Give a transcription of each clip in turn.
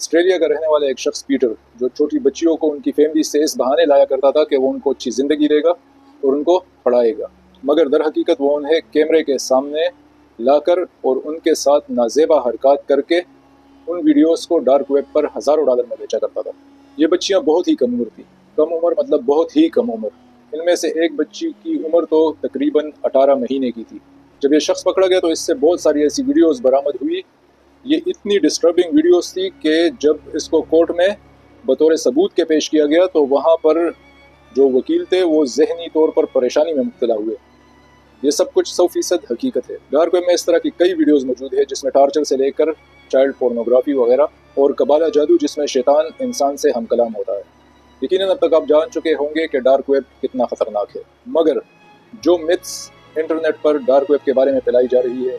Australia کا رہنے والا ایک شخص پیٹر، جو چھوٹی بچیوں کو ان کی فیملی سے اس بہانے لایا کرتا تھا کہ وہ ان کو اچھی زندگی دے گا اور ان کو پڑھائے گا، مگر در حقیقت وہ انہیں کیمرے کے سامنے لا کر اور ان کے ساتھ نازیبا حرکات کر کے ان ویڈیوز کو ڈارک ویب پر ہزاروں ڈالر میں بیچا کرتا تھا۔ یہ بچیاں بہت ہی کم عمر تھیں، کم عمر مطلب بہت ہی کم عمر۔ ان میں سے ایک بچی کی عمر تو تقریباً 18 مہینے کی تھی۔ جب یہ شخص پکڑا گیا تو اس سے بہت ساری ایسی ویڈیوز برآمد ہوئی۔ یہ اتنی ڈسٹربنگ ویڈیوز تھی کہ جب اس کو کورٹ میں بطور ثبوت کے پیش کیا گیا تو وہاں پر جو وکیل تھے وہ ذہنی طور پر پریشانی میں مبتلا ہوئے۔ یہ سب کچھ 100% حقیقت ہے۔ ڈارک ویب میں اس طرح کی کئی ویڈیوز موجود ہیں جس میں ٹارچر سے لے کر چائلڈ پورنوگرافی وغیرہ اور قبالہ جادو جس میں شیطان انسان سے ہم کلام ہوتا ہے۔ یقیناً اب تک آپ جان چکے ہوں گے کہ ڈارک ویب کتنا خطرناک ہے، مگر جو متس انٹرنیٹ پر ڈارک ویب کے بارے میں پھیلائی جا رہی ہے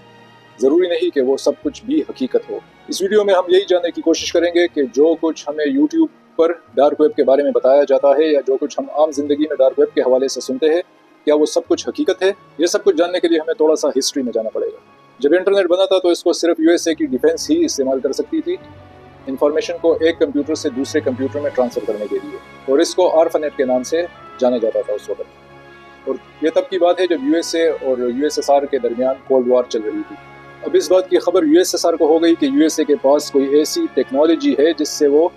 ضروری نہیں کہ وہ سب کچھ بھی حقیقت ہو۔ اس ویڈیو میں ہم یہی جاننے کی کوشش کریں گے کہ جو کچھ ہمیں یوٹیوب پر ڈارک ویب کے بارے میں بتایا جاتا ہے یا جو کچھ ہم عام زندگی میں ڈارک ویب کے حوالے سے سنتے ہیں، کیا وہ سب کچھ حقیقت ہے؟ یہ سب کچھ جاننے کے لیے ہمیں تھوڑا سا ہسٹری میں جانا پڑے گا۔ جب انٹرنیٹ بنا تھا تو اس کو صرف USA کی ڈیفنس ہی استعمال کر سکتی تھی انفارمیشن کو ایک کمپیوٹر سے دوسرے کمپیوٹر میں ٹرانسفر کرنے کے لیے، اور اس کو آرفانیٹ کے نام سے جانا جاتا تھا اس وقت۔ اور یہ تب کی بات ہے جب USA اور USSR کے درمیان کولڈ وار چل رہی تھی۔ اب اس بات کی خبر USSR کو ہو گئی کہ USA کے پاس کوئی ایسی ٹیکنالوجی ہے جس سے وہ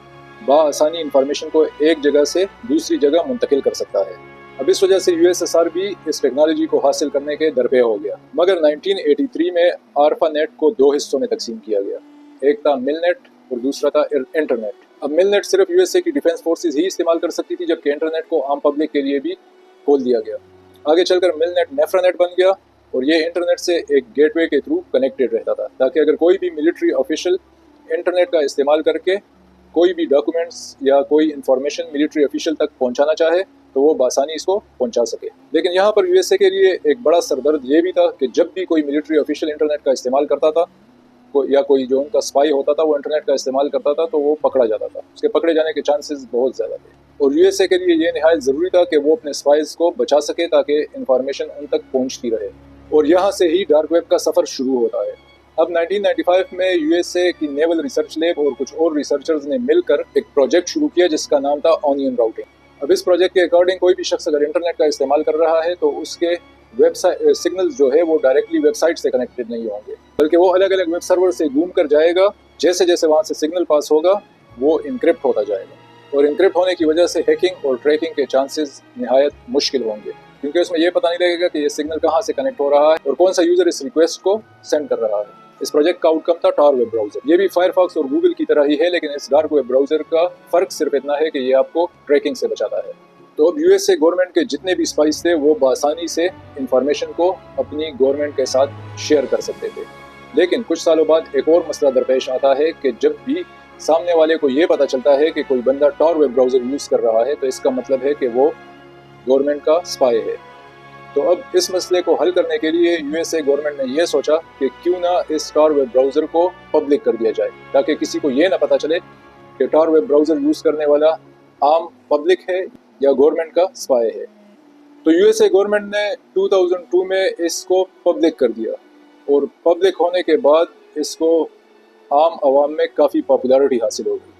بآسانی انفارمیشن کو ایک جگہ سے دوسری جگہ منتقل کر سکتا ہے۔ اب اس وجہ سے USSR بھی اس ٹیکنالوجی کو حاصل کرنے کے درپے ہو گیا، مگر 1983 میں آرفانیٹ کو 2 حصوں میں تقسیم کیا گیا۔ ایک تھا مل نیٹ اور دوسرا تھا انٹرنیٹ۔ اب مل نیٹ صرف USA کی ڈیفنس فورسز ہی استعمال کر سکتی تھی، جبکہ انٹرنیٹ کو عام پبلک کے لیے بھی کھول دیا گیا۔ آگے چل کر مل نیٹ نیفرانیٹ بن گیا اور یہ انٹرنیٹ سے ایک گیٹ وے کے تھرو کنیکٹڈ رہتا تھا، تاکہ اگر کوئی بھی ملٹری آفیشل انٹرنیٹ کا استعمال کر کے کوئی بھی ڈاکومنٹس یا کوئی انفارمیشن ملٹری آفیشل تک پہنچانا چاہے تو وہ بآسانی اس کو پہنچا سکے۔ لیکن یہاں پر USA کے لیے ایک بڑا سردرد یہ بھی تھا کہ جب بھی کوئی ملٹری آفیشل انٹرنیٹ کا استعمال کرتا تھا یا کوئی جو ان کا اسپائی ہوتا تھا وہ انٹرنیٹ کا استعمال کرتا تھا تو وہ پکڑا جاتا تھا، اس کے پکڑے جانے کے چانسز بہت زیادہ تھے۔ اور USA کے لیے یہ نہایت ضروری تھا کہ وہ اپنے اسپائز کو بچا سکے تاکہ انفارمیشن ان تک پہنچتی رہے، اور یہاں سے ہی ڈارک ویب کا سفر شروع ہوتا ہے۔ اب 1995 میں USA کی نیول ریسرچ لیب اور کچھ اور ریسرچرز نے مل کر ایک پروجیکٹ شروع کیا جس کا نام تھا آنین راؤٹنگ۔ اب اس پروجیکٹ کے اکارڈنگ کوئی بھی شخص اگر انٹرنیٹ کا استعمال کر رہا ہے تو اس کے ویب سگنلز جو ہے وہ ڈائریکٹلی ویب سائٹ سے کنیکٹڈ نہیں ہوں گے، بلکہ وہ الگ الگ ویب سرور سے گھوم کر جائے گا۔ جیسے جیسے وہاں سے سگنل پاس ہوگا وہ انکرپٹ ہوتا جائے گا، اور انکرپٹ ہونے کی وجہ سے ہیکنگ اور ٹریکنگ کے چانسز نہایت مشکل ہوں گے، کیونکہ اس میں یہ پتہ نہیں لگے گا کہ یہ سگنل کہاں سے کنیکٹ ہو رہا ہے اور کون سا یوزر اس ریکویسٹ کو سینڈ کر رہا ہے۔ اس پروجیکٹ کا آؤٹ کم تھا ٹار ویب براؤزر۔ یہ بھی فائر فاکس اور گوگل کی طرح ہی ہے، لیکن اس ڈارک ویب براؤزر کا فرق صرف اتنا ہے کہ یہ آپ کو ٹریکنگ سے بچاتا ہے۔ تو اب USA گورنمنٹ کے جتنے بھی اسپائز تھے وہ بآسانی سے انفارمیشن کو اپنی گورنمنٹ کے ساتھ شیئر کر سکتے تھے۔ لیکن کچھ سالوں بعد ایک اور مسئلہ درپیش آتا ہے کہ جب بھی سامنے والے کو یہ پتہ چلتا ہے کہ کوئی بندہ ٹار ویب براؤزر یوز کر رہا ہے تو اس کا مطلب ہے کہ وہ گورنمنٹ کا اسپائی ہے۔ تو اب اس مسئلے کو حل کرنے کے لیے USA گورنمنٹ نے یہ سوچا کہ کیوں نہ اس ٹار ویب براؤزر کو پبلک کر دیا جائے، تاکہ کسی کو یہ نہ پتہ چلے کہ ٹار ویب براؤزر یوز کرنے والا عام پبلک ہے یا گورنمنٹ کا اسپائی ہے۔ تو USA گورنمنٹ نے 2002 میں اس کو پبلک کر دیا، اور پبلک ہونے کے بعد اس کو عام عوام میں کافی پاپولیرٹی حاصل ہو گئی،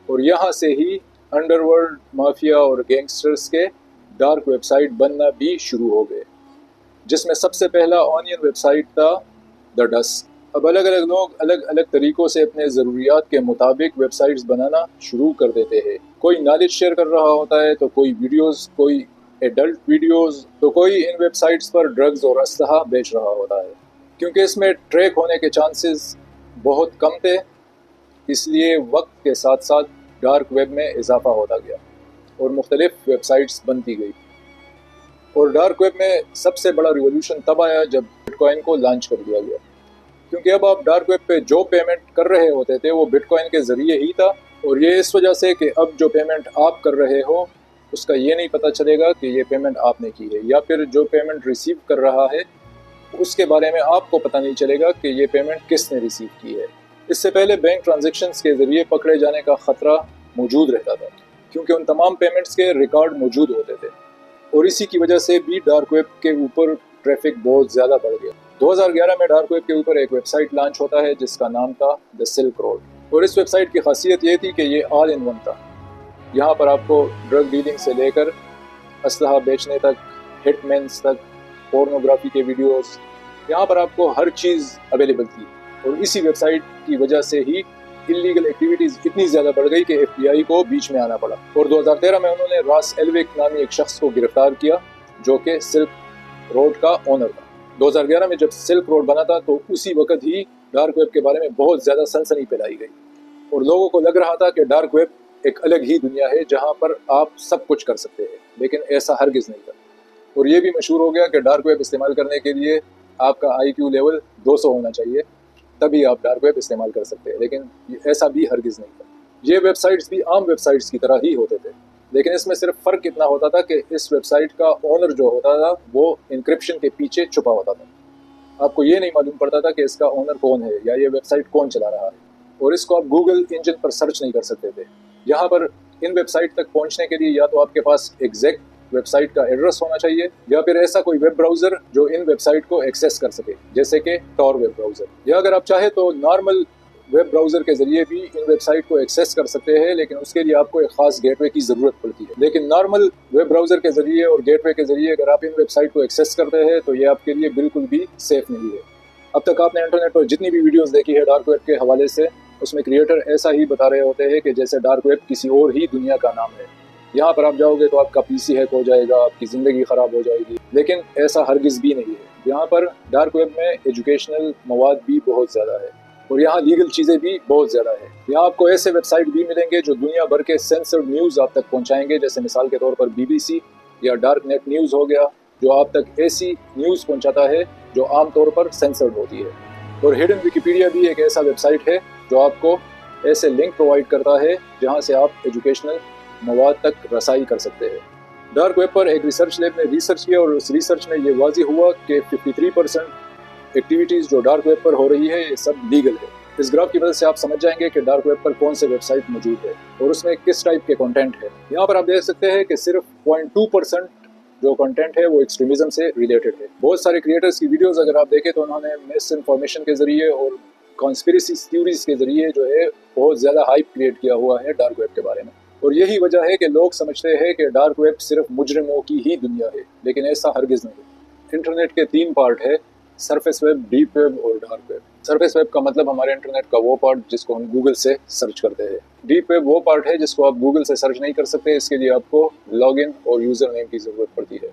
اور یہاں سے ہی انڈر ورلڈ مافیا اور گینگسٹرز کے ڈارک ویب سائٹ بننا بھی شروع ہو گئے، جس میں سب سے پہلا آنین ویب سائٹ تھا دا ڈسک۔ اب الگ الگ لوگ الگ الگ طریقوں سے اپنے ضروریات کے مطابق ویب سائٹس بنانا شروع کر دیتے ہیں۔ کوئی نالج شیئر کر رہا ہوتا ہے تو کوئی ویڈیوز، کوئی ایڈلٹ ویڈیوز، تو کوئی in web sites per drugs اور اسلحہ بیچ رہا ہوتا ہے۔ کیونکہ اس میں ٹریک ہونے کے چانسز بہت کم تھے، اس لیے وقت کے ساتھ ساتھ ڈارک ویب میں اضافہ ہوتا گیا اور مختلف ویب سائٹس بنتی گئی۔ اور ڈارک ویب میں سب سے بڑا ریولوشن تب آیا جب بٹ کوائن کو لانچ کر دیا گیا، کیونکہ اب آپ ڈارک ویب پہ جو پیمنٹ کر رہے ہوتے تھے وہ بٹ کوائن کے ذریعے ہی تھا، اور یہ اس وجہ سے کہ اب جو پیمنٹ آپ کر رہے ہو اس کا یہ نہیں پتہ چلے گا کہ یہ پیمنٹ آپ نے کی ہے، یا پھر جو پیمنٹ ریسیو کر رہا ہے اس کے بارے میں آپ کو پتہ نہیں چلے گا کہ یہ پیمنٹ کس نے ریسیو کی ہے۔ اس سے پہلے بینک ٹرانزیکشنز کے ذریعے پکڑے جانے کا خطرہ موجود رہتا تھا، کیونکہ ان تمام پیمنٹس کے ریکارڈ موجود ہوتے تھے، اور اسی کی وجہ سے بھی ڈارک ویب کے اوپر ٹریفک بہت زیادہ بڑھ گیا۔ 2011 میں ڈارک ویب کے اوپر ایک ویب سائٹ لانچ ہوتا ہے جس کا نام تھا دا سلک روڈ۔ اور اس ویب سائٹ کی خاصیت یہ تھی کہ یہ آل ان ون تھا. یہاں پر آپ کو ڈرگ ڈیلنگ سے لے کر اسلحہ بیچنے تک، ہٹ مینس تک، پورنوگرافی کے ویڈیوز، یہاں پر آپ کو ہر چیز اویلیبل تھی. اور اسی ویب سائٹ کی وجہ سے ہی انلیگل ایکٹیویٹیز اتنی زیادہ بڑھ گئی کہ FBI کو بیچ میں آنا پڑا. اور 2013 میں انہوں نے راس ایلوک نامی ایک شخص کو گرفتار کیا جو کہ سلک روڈ کا اونر تھا. 2011 میں جب سلک روڈ بنا تھا تو اسی وقت ہی ڈارک ویب کے بارے میں بہت زیادہ سنسنی پھیلائی گئی اور لوگوں کو لگ رہا تھا کہ ڈارک ویب ایک الگ ہی دنیا ہے جہاں پر آپ سب کچھ کر سکتے ہیں، لیکن ایسا ہرگز نہیں تھا. اور یہ بھی مشہور ہو گیا کہ ڈارک ویب استعمال کرنے کے لیے آپ کا IQ لیول 200 ہونا چاہیے، تبھی آپ ڈارک ویب استعمال کر سکتے ہیں، لیکن ایسا بھی ہرگز نہیں تھا. یہ ویب سائٹس بھی عام ویب سائٹس کی طرح ہی ہوتے تھے، لیکن اس میں صرف فرق اتنا ہوتا تھا کہ اس ویب سائٹ کا اونر جو ہوتا تھا وہ انکرپشن کے پیچھے چھپا ہوتا تھا. آپ کو یہ نہیں معلوم پڑتا تھا کہ اس کا اونر کون ہے یا یہ ویب سائٹ کون چلا رہا ہے، اور اس کو آپ گوگل انجن پر سرچ نہیں کر سکتے تھے. یہاں پر ان ویب سائٹ تک پہنچنے کے لیے یا تو آپ کے پاس ایگزیکٹ ویب سائٹ کا ایڈریس ہونا چاہیے یا پھر ایسا کوئی ویب براؤزر جو ان ویب سائٹ کو ایکسیس کر سکے، جیسے کہ ٹور ویب براؤزر. یا اگر آپ چاہیں تو نارمل ویب براؤزر کے ذریعے بھی ان ویب سائٹ کو ایکسیس کر سکتے ہیں، لیکن اس کے لیے آپ کو ایک خاص گیٹ وے کی ضرورت پڑتی ہے. لیکن نارمل ویب براؤزر کے ذریعے اور گیٹ وے کے ذریعے اگر آپ ان ویب سائٹ کو ایکسیس کرتے ہیں تو یہ آپ کے لیے بالکل بھی سیف نہیں ہے. اب تک آپ نے انٹرنیٹ پر جتنی بھی ویڈیوز دیکھی ہے ڈارک ویب کے حوالے سے، اس میں کریٹر ایسا ہی بتا رہے ہوتے ہیں کہ جیسے ڈارک ویب کسی اور ہی دنیا کا نام ہے. یہاں پر آپ جاؤ گے تو آپ کا PC ہیک ہو جائے گا، آپ کی زندگی خراب ہو جائے گی، لیکن ایسا ہرگز بھی نہیں ہے. یہاں پر ڈارک ویب میں ایجوکیشنل مواد بھی بہت زیادہ ہے اور یہاں لیگل چیزیں بھی بہت زیادہ ہے. یہاں آپ کو ایسے ویب سائٹ بھی ملیں گے جو دنیا بھر کے سینسرڈ نیوز آپ تک پہنچائیں گے، جیسے مثال کے طور پر BBC یا ڈارک نیٹ نیوز ہو گیا، جو آپ تک ایسی نیوز پہنچاتا ہے جو عام طور پر سینسرڈ ہوتی ہے. اور ہڈن ویکیپیڈیا بھی ایک ایسا ویب سائٹ ہے جو آپ کو ایسے لنک پرووائڈ کرتا ہے جہاں سے آپ ایجوکیشنل مواد تک رسائی کر سکتے ہیں. ڈارک ویب پر ایک ریسرچ لیب نے ریسرچ کیا اور اس ریسرچ میں یہ واضح ہوا کہ 53% ایکٹیویٹیز جو ڈارک ویب پر ہو رہی ہے یہ سب لیگل ہے. اس گراف کی مدد سے آپ سمجھ جائیں گے کہ ڈارک ویب پر کون سے ویب سائٹ موجود ہے اور اس میں کس ٹائپ کے کنٹینٹ ہے. یہاں پر آپ دیکھ سکتے ہیں کہ صرف 0.2% جو کنٹینٹ ہے وہ ایکسٹریمزم سے ریلیٹڈ ہے. بہت سارے کریٹرز کی ویڈیوز اگر آپ دیکھیں تو انہوں نے مس انفارمیشن کے ذریعے اور کانسپیریسی تھیوریز کے ذریعے جو ہے بہت زیادہ ہائپ کریٹ کیا ہوا ہے ڈارک ویب کے بارے میں. اور یہی وجہ ہے کہ لوگ سمجھتے ہیں کہ ڈارک ویب صرف مجرموں کی ہی دنیا ہے، لیکن ایسا ہرگز نہیں. انٹرنیٹ کے 3 پارٹ ہے: سرفیس ویب، ڈیپ ویب اور ڈارک ویب. سرفیس ویب کا مطلب ہمارے انٹرنیٹ کا وہ پارٹ جس کو ہم گوگل سے سرچ کرتے ہیں. ڈیپ ویب وہ پارٹ ہے جس کو آپ گوگل سے سرچ نہیں کر سکتے، اس کے لیے آپ کو لاگ ان اور یوزر نیم کی ضرورت پڑتی ہے.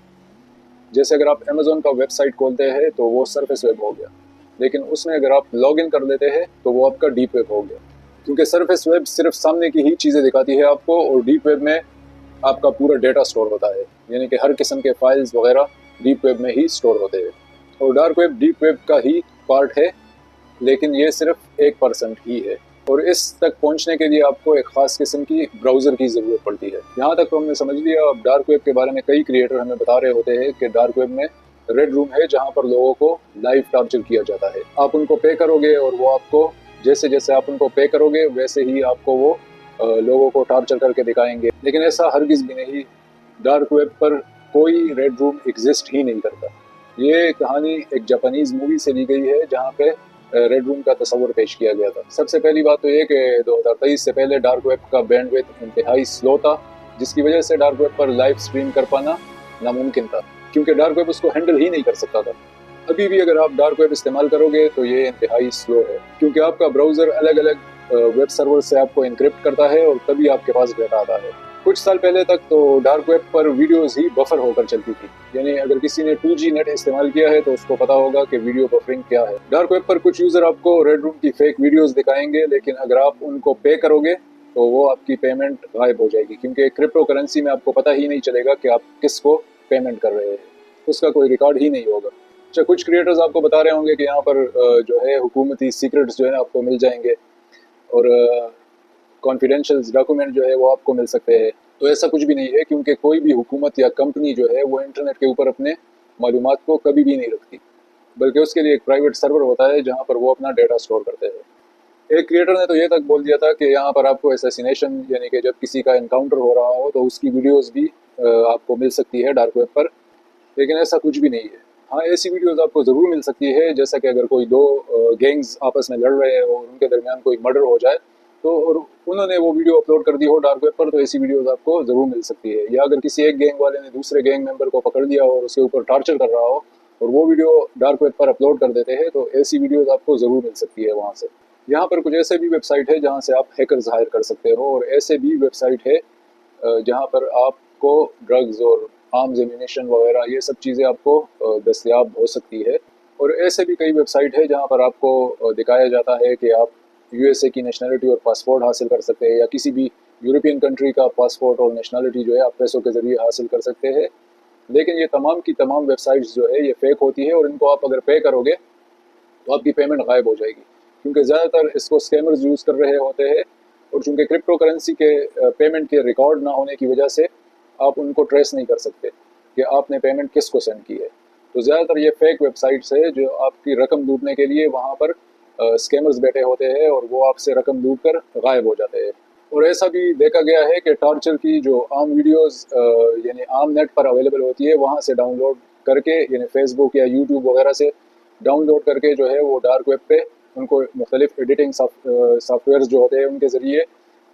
جیسے اگر آپ Amazon کا ویب سائٹ کھولتے ہیں تو وہ سرفیس ویب ہو گیا، لیکن اس میں اگر آپ لاگ ان کر لیتے ہیں تو وہ آپ کا ڈیپ ویب ہو گیا. کیونکہ سرفیس ویب صرف سامنے کی ہی چیزیں دکھاتی ہے آپ کو، اور ڈیپ ویب میں آپ کا پورا ڈیٹا سٹور ہوتا ہے، یعنی کہ ہر قسم کے فائلز وغیرہ ڈیپ ویب میں ہی سٹور ہوتے ہیں. اور ڈارک ویب ڈیپ ویب کا ہی پارٹ ہے، لیکن یہ صرف 1% ہی ہے. اور اس تک پہنچنے کے لیے آپ کو ایک خاص قسم کی براؤزر کی ضرورت پڑتی ہے. یہاں تک تو ہم نے سمجھ لیا. اب ڈارک ویب کے بارے میں کئی کریٹر ہمیں بتا رہے ہوتے ہیں کہ ڈارک ویب میں ریڈ روم ہے جہاں پر لوگوں کو لائیو ٹارچر کیا جاتا ہے. آپ ان کو پے کرو گے اور وہ آپ کو جیسے جیسے آپ ان کو پے کرو گے ویسے ہی آپ کو وہ لوگوں کو ٹارچر کر کے دکھائیں گے، لیکن ایسا ہرگز بھی نہیں. ڈارک ویب پر کوئی ریڈ روم ایگزسٹ ہی نہیں کرتا. یہ کہانی ایک جاپانیز مووی سے لی گئی ہے جہاں پہ ریڈ روم کا تصور پیش کیا گیا تھا. سب سے پہلی بات تو یہ کہ 2023 سے پہلے ڈارک ویب کا بینڈ ویڈتھ انتہائی سلو تھا، جس کی وجہ سے ڈارک ویب پر لائیو اسٹریم کر پانا ناممکن تھا، کیونکہ ڈارک ویب اس کو ہینڈل ہی نہیں کر سکتا تھا. ابھی بھی اگر آپ ڈارک ویب استعمال کرو گے تو یہ انتہائی سلو ہے، کیونکہ آپ کا براؤزر الگ الگ ویب سرور سے آپ کو انکرپٹ کرتا ہے اور تبھی آپ کے پاس ڈیٹا آتا ہے. کچھ سال پہلے تک تو ڈارک ویب پر ویڈیوز ہی بفر ہو کر چلتی تھی، یعنی اگر کسی نے 2G نیٹ استعمال کیا ہے تو اس کو پتا ہوگا کہ ویڈیو بفرنگ کیا ہے. ڈارک ویب پر کچھ یوزر آپ کو ریڈ روم کی فیک ویڈیوز دکھائیں گے، لیکن اگر آپ ان کو پے کرو گے تو وہ آپ کی پیمنٹ غائب ہو جائے گی، کیونکہ کرپٹو کرنسی میں آپ کو پتہ ہی نہیں چلے گا کہ آپ کس کو پیمنٹ کر رہے ہیں، اس کا کوئی ریکارڈ ہی نہیں ہوگا. اچھا، کچھ کریٹرز آپ کو بتا رہے ہوں گے کہ یہاں پر جو ہے حکومتی سیکرٹس جو ہے آپ کو مل جائیں گے اور کانفیڈینشیل ڈاکومنٹ جو ہے وہ آپ کو مل سکتے ہیں. تو ایسا کچھ بھی نہیں ہے، کیونکہ کوئی بھی حکومت یا کمپنی جو ہے وہ انٹرنیٹ کے اوپر اپنے معلومات کو کبھی بھی نہیں رکھتی، بلکہ اس کے لیے ایک پرائیویٹ سرور ہوتا ہے جہاں پر وہ اپنا ڈیٹا سٹور کرتے ہیں. ایک کریٹر نے تو یہ تک بول دیا تھا کہ یہاں پر آپ کو اسیسینیشن، یعنی کہ جب کسی کا انکاؤنٹر ہو رہا ہو تو اس کی ویڈیوز بھی آپ کو مل سکتی ہے ڈارک ویب پر، لیکن ایسا کچھ بھی نہیں ہے. ہاں، ایسی ویڈیوز آپ کو ضرور مل سکتی ہے، جیسا کہ اگر کوئی 2 گینگز آپس میں لڑ رہے ہیں اور ان کے درمیان کوئی مرڈر ہو جائے تو اور انہوں نے وہ ویڈیو اپلوڈ کر دی ہو ڈارک ویب پر، تو ایسی ویڈیوز آپ کو ضرور مل سکتی ہے. یا اگر کسی ایک گینگ والے نے دوسرے گینگ ممبر کو پکڑ لیا ہو اور اس کے اوپر ٹارچر کر رہا ہو اور وہ ویڈیو ڈارک ویب پر اپلوڈ کر دیتے ہیں، تو ایسی ویڈیوز آپ کو ضرور مل سکتی ہے وہاں سے. یہاں پر کچھ ایسے بھی ویب سائٹ ہے جہاں سے آپ ہیکرز ہائر کر سکتے ہو، اور ایسے بھی ویب سائٹ ہے جہاں پر آپ کو ڈرگز اور آرمز ایمونیشن وغیرہ یہ سب چیزیں آپ کو دستیاب ہو سکتی ہے. اور ایسے بھی کئی ویب سائٹ ہے جہاں پر آپ کو دکھایا جاتا ہے کہ آپ یو ایس اے کی نیشنلٹی اور پاسپورٹ حاصل کر سکتے ہیں، یا کسی بھی یورپین کنٹری کا پاسپورٹ اور نیشنلٹی جو ہے آپ پیسوں کے ذریعے حاصل کر سکتے ہیں. لیکن یہ تمام کی تمام ویب سائٹس جو ہے یہ فیک ہوتی ہے، اور ان کو آپ اگر پے کرو گے تو آپ کی پیمنٹ غائب ہو جائے گی، کیونکہ زیادہ تر اس کو اسکیمرز یوز کر رہے ہوتے ہیں. اور چونکہ کرپٹو کرنسی کے پیمنٹ کے ریکارڈ نہ ہونے کی وجہ سے آپ ان کو ٹریس نہیں کر سکتے کہ آپ نے پیمنٹ کس کو سینڈ کی ہے. تو زیادہ تر یہ فیک ویب سائٹس ہے جو آپ کی رقم لوٹنے کے لیے وہاں پر اسکیمرز بیٹھے ہوتے ہیں، اور وہ آپ سے رقم لوٹ کر غائب ہو جاتے ہیں. اور ایسا بھی دیکھا گیا ہے کہ ٹارچر کی جو عام ویڈیوز یعنی عام نیٹ پر اویلیبل ہوتی ہے، وہاں سے ڈاؤن لوڈ کر کے، یعنی فیس بک یا یوٹیوب وغیرہ سے ڈاؤن لوڈ کر کے جو ہے وہ ڈارک ویب پہ ان کو مختلف ایڈیٹنگ سافٹ ویئرز جو ہوتے ہیں ان کے ذریعے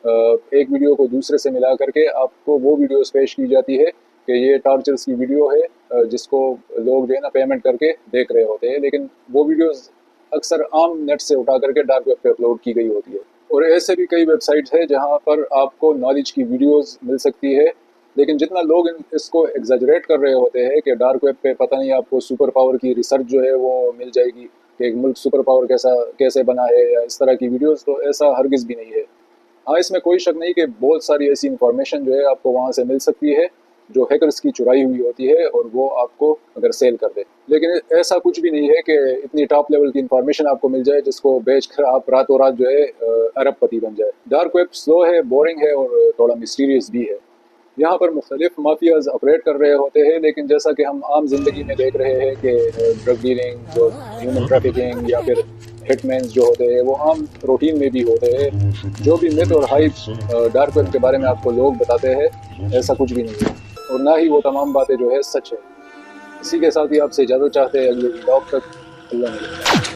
ایک ویڈیو کو دوسرے سے ملا کر کے آپ کو وہ ویڈیوز پیش کی جاتی ہے کہ یہ ٹارچرز کی ویڈیو ہے جس کو لوگ جو ہے نا پیمنٹ کر کے دیکھ رہے ہوتے ہیں. لیکن وہ ویڈیوز اکثر عام نیٹ سے اٹھا کر کے ڈارک ویب پہ اپلوڈ کی گئی ہوتی ہے. اور ایسے بھی کئی ویب سائٹس ہیں جہاں پر آپ کو نالج کی ویڈیوز مل سکتی ہے، لیکن جتنا لوگ اس کو ایگزیجریٹ کر رہے ہوتے ہیں کہ ڈارک ویب پہ پتہ نہیں آپ کو سپر پاور کی ریسرچ جو ہے وہ مل جائے گی کہ ایک ملک سپر پاور کیسے بنا ہے، یا اس طرح کی ویڈیوز، تو ایسا ہرگز بھی نہیں ہے. ہاں، اس میں کوئی شک نہیں کہ بہت ساری ایسی انفارمیشن جو ہے آپ کو وہاں سے مل سکتی ہے جو ہیکرز کی چرائی ہوئی ہوتی ہے، اور وہ آپ کو اگر سیل کر دے. لیکن ایسا کچھ بھی نہیں ہے کہ اتنی ٹاپ لیول کی انفارمیشن آپ کو مل جائے جس کو بیچ کر آپ راتوں رات جو ہے ارب پتی بن جائے. ڈارک ویب سلو ہے، بورنگ ہے، اور تھوڑا مسٹیریس بھی ہے. یہاں پر مختلف مافیاز آپریٹ کر رہے ہوتے ہیں، لیکن جیسا کہ ہم عام زندگی میں دیکھ رہے ہیں کہ ڈرگ ڈیلنگ اور ہیومن ٹریفکنگ یا پھر ہٹ مینز جو ہوتے ہیں وہ عام روٹین میں بھی ہوتے ہیں. جو بھی میتھ اور ہائپ ڈارک ویب کے بارے میں آپ کو لوگ بتاتے ہیں ایسا کچھ بھی نہیں ہے، اور نہ ہی وہ تمام باتیں جو ہے سچ ہے. اسی کے ساتھ ہی آپ سے اجازت چاہتے ہیں اگلے ولاگ تک. اللہ حافظ.